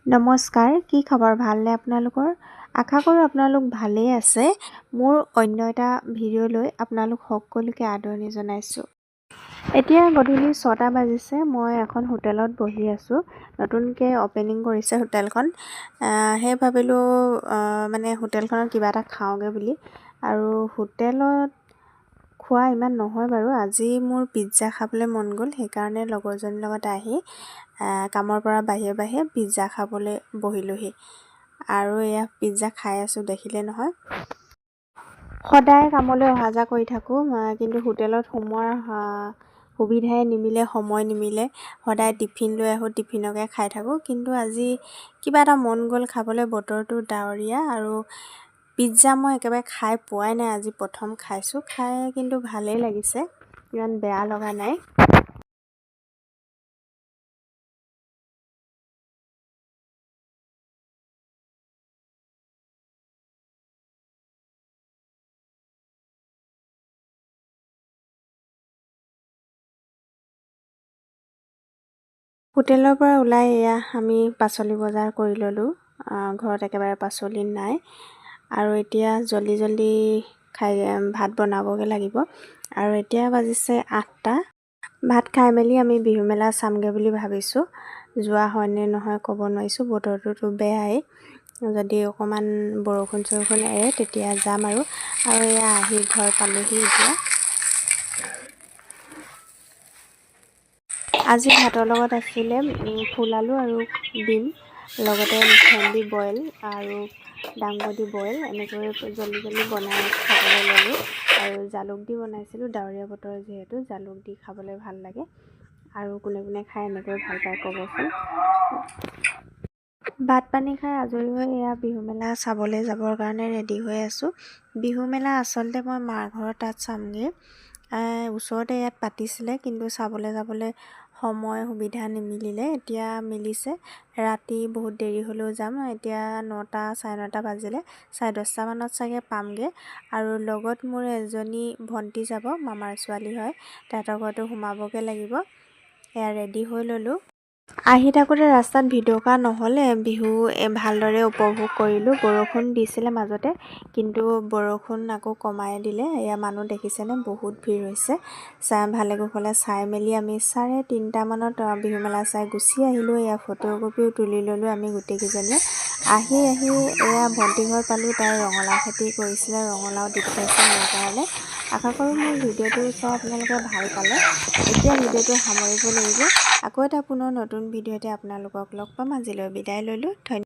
নমস্কাৰ, কি খবৰ? ভালনে আপোনালোকৰ? আশা কৰোঁ আপোনালোক ভালেই আছে। মোৰ অন্য এটা ভিডিঅ'লৈ আপোনালোক সকলোকে আদৰণি জনাইছোঁ। এতিয়া গধূলি 6টা বাজিছে। মই এখন হোটেলত বহি আছোঁ। নতুনকৈ অপেনিং কৰিছে হোটেলখন। সেই ভাবিলোঁ মানে হোটেলখনত কিবা এটা খাওঁগৈ বুলি। আৰু হোটেলত খোৱা ইমান নহয় বাৰু। আজি মোৰ পিজ্জা খাবলৈ মন গ'ল, সেইকাৰণে লগৰজনীৰ লগত আহি কামৰ পৰা বাহিৰে পিজ্জা খাবলৈ বহিলোহি। আৰু এয়া পিজ্জা খাই আছোঁ, দেখিলে নহয়। সদায় কামলৈ অহা যোৱা কৰি থাকোঁ, কিন্তু হোটেলত সোমোৱাৰ সুবিধাই নিমিলে, সময় নিমিলে। সদায় টিফিন লৈ আহোঁ, টিফিনকে খাই থাকোঁ। কিন্তু আজি কিবা এটা মন গ'ল খাবলৈ। বতৰটো ডাৱৰীয়া আৰু পিজ্জা মই একেবাৰে খাই পোৱাই নাই, আজি প্ৰথম খাইছোঁ। খাই কিন্তু ভালেই লাগিছে, ইমান বেয়া লগা নাই। হোটেলৰ পৰা ওলাই এয়া আমি পাচলি বজাৰ কৰি ল'লোঁ। ঘৰত একেবাৰে পাচলি নাই আৰু এতিয়া জল্দি ভাত বনাবগৈ লাগিব। আৰু এতিয়া বাজিছে 8টা। ভাত খাই মেলি আমি বিহু মেলা চামগৈ বুলি ভাবিছোঁ। যোৱা হয়নে নহয় ক'ব নোৱাৰিছোঁ, বতৰটোতো বেয়াই। যদি অকণমান বৰষুণ এৰে তেতিয়া যাম আৰু এয়া আহি ঘৰ পালোহি এতিয়া। আজি ভাতৰ লগত আছিলে ফুল আলু আৰু ডিম, লগতে ভেন্দি বইল আৰু দাংবডি বইল। এনেকৈ জল্দি বনাই খাবলৈ ল'লোঁ। আৰু জালুক দি বনাইছিলোঁ, ডাৱৰীয়া বতৰ যিহেতু জালুক দি খাবলৈ ভাল লাগে। আৰু কোনে খাই এনেকৈ ভাল পায় ক'বচোন। ভাত পানী খাই আজৰি হৈ এয়া বিহু মেলা চাবলৈ যাবৰ কাৰণে ৰেডি হৈ আছোঁ। বিহু মেলা আচলতে মই মাৰ ঘৰৰ তাত চামগৈ। ওচৰতে ইয়াত পাতিছিলে, কিন্তু চাবলৈ যাবলৈ সময় সুবিধা নিমিলিলে। এতিয়া মিলিছে। ৰাতি বহুত দেৰি হ'লেও যাম। এতিয়া 9টা চাৰে 9টা বাজিলে, 10:30 মানত চাগে পামগৈ। আৰু লগত মোৰ এজনী ভণ্টি যাব, মামাৰ ছোৱালী হয়। তাহাঁতৰ ঘৰতো সোমাবগৈ লাগিব। এয়া ৰেডি হৈ ল'লোঁ। আহি থাকোঁতে ৰাস্তাত ভিডিঅ' কৰা নহ'লে, বিহু ভালদৰে উপভোগ কৰিলোঁ। বৰষুণ দিছিলে মাজতে, কিন্তু বৰষুণ আকৌ কমাই দিলে। এয়া মানুহ দেখিছেনে, বহুত ভিৰ হৈছে। ভালে কুশলে চাই মেলি আমি 3:30 মানত বিহু মেলা চাই গুচি আহিলোঁ। এয়া ফটোকপিও তুলি ল'লোঁ আমি গোটেইকেইজনীয়ে। আহি এয়া ভণ্টি ঘৰ পালোঁ। তাই ৰঙালাও খেতি কৰিছিলে, ৰঙালাও দি পঠাইছে মোৰ কাৰণে। আশা কৰোঁ মোৰ ভিডিঅ'টো চাই আপোনালোকে ভাল পালে। এতিয়া ভিডিঅ'টো সামৰিব লাগিব। আকৌ এটা পুনৰ নতুন ভিডিঅ'তে আপোনালোকক লগ পাম। আজিলৈ বিদায় ল'লোঁ। ধন্যবাদ।